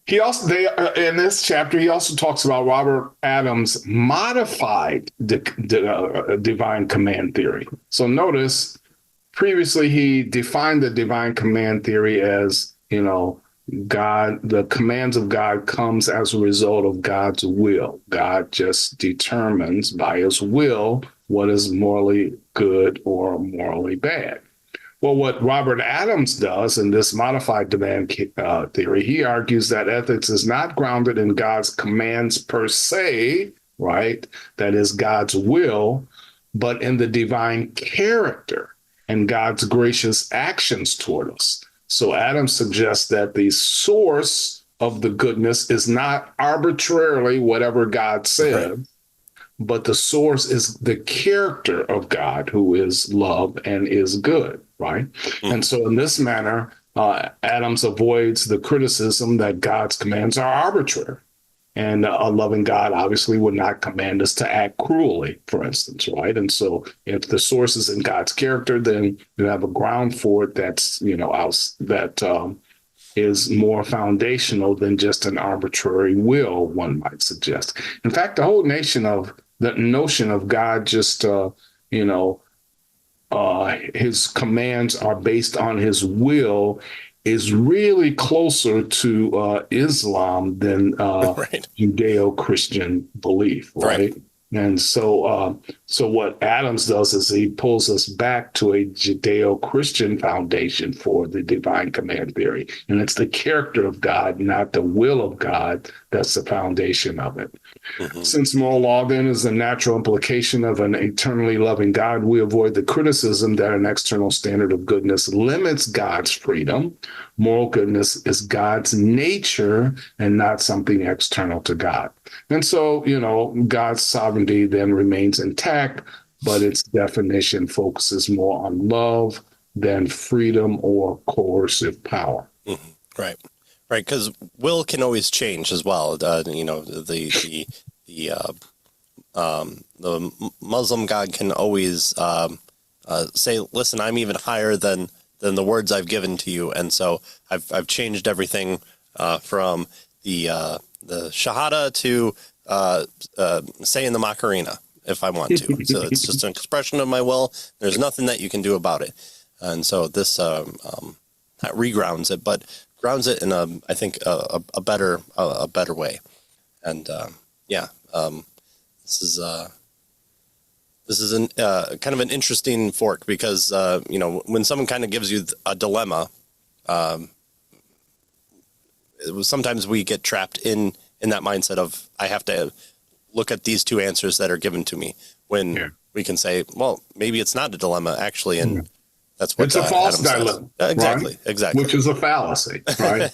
He also in this chapter he also talks about Robert Adams' modified divine command theory. So notice previously he defined the divine command theory as, God, the commands of God comes as a result of God's will. God just determines by his will what is morally good or morally bad. Well, what Robert Adams does in this modified demand theory, he argues that ethics is not grounded in God's commands per se, right? That is God's will, but in the divine character and God's gracious actions toward us. So Adams suggests that the source of the goodness is not arbitrarily whatever God said, right, but the source is the character of God, who is love and is good, right? Mm. And so in this manner, Adams avoids the criticism that God's commands are arbitrary. And a loving God obviously would not command us to act cruelly, for instance, right? And so if the source is in God's character, then you have a ground for it that's, is more foundational than just an arbitrary will, one might suggest. In fact, the notion of God just, his commands are based on his will is really closer to Islam than right, Judeo-Christian belief, right? And so what Adams does is he pulls us back to a Judeo-Christian foundation for the divine command theory. And it's the character of God, not the will of God, that's the foundation of it. Mm-hmm. Since moral law then is the natural implication of an eternally loving God, we avoid the criticism that an external standard of goodness limits God's freedom. Moral goodness is God's nature and not something external to God. And so, God's sovereignty then remains intact, but its definition focuses more on love than freedom or coercive power. Mm-hmm. Right. Right, because will can always change as well. The Muslim God can always say, "Listen, I'm even higher than the words I've given to you," and so I've changed everything from the Shahada to saying the Macarena if I want to. So it's just an expression of my will. There's nothing that you can do about it, and so this regrounds it, but grounds it in a better way. And this is an kind of an interesting fork because when someone kind of gives you a dilemma, sometimes we get trapped in that mindset of I have to look at these two answers that are given to me when we can say, well, maybe it's not a dilemma actually, and that's what it's a false dilemma. Exactly. Which is a fallacy, right?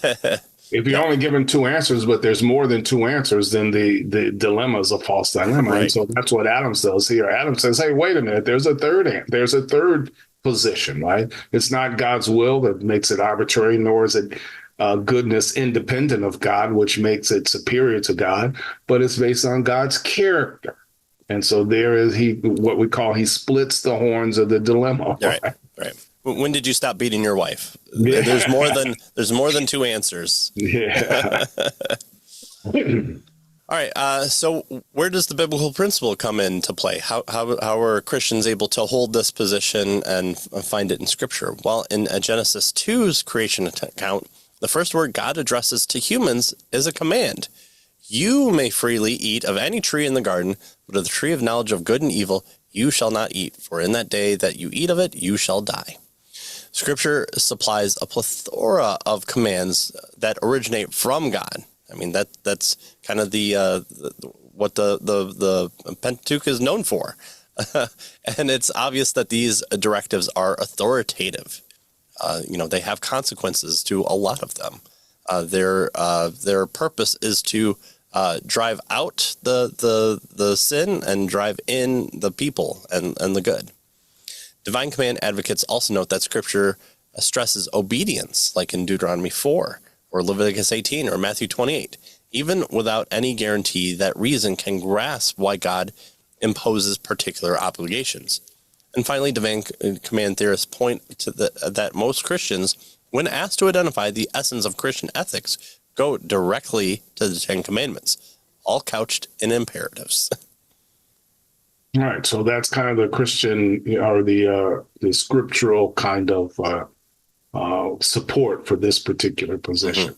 If you're only given two answers, but there's more than two answers, then the dilemma is a false dilemma. Right. And so that's what Adams does here. Adams says, hey, wait a minute, there's a third position, right? It's not God's will that makes it arbitrary, nor is it goodness independent of God, which makes it superior to God, but it's based on God's character. And so there is he splits the horns of the dilemma. Right. When did you stop beating your wife? Yeah. There's more than two answers. Yeah. All right. So where does the biblical principle come into play? How are Christians able to hold this position and find it in Scripture? Well, in Genesis 2's creation account, the first word God addresses to humans is a command. You may freely eat of any tree in the garden, but of the tree of knowledge of good and evil you shall not eat, for in that day that you eat of it, you shall die. Scripture supplies a plethora of commands that originate from God. I mean, that's kind of what the Pentateuch is known for. And it's obvious that these directives are authoritative. They have consequences to a lot of them. Their purpose is to drive out the sin and drive in the people and the good. Divine command advocates also note that Scripture stresses obedience, like in Deuteronomy 4 or Leviticus 18 or Matthew 28, even without any guarantee that reason can grasp why God imposes particular obligations. And finally, divine command theorists point to that most Christians, when asked to identify the essence of Christian ethics, go directly to the Ten Commandments, all couched in imperatives. All right, so that's kind of the Christian or the scriptural kind of support for this particular position.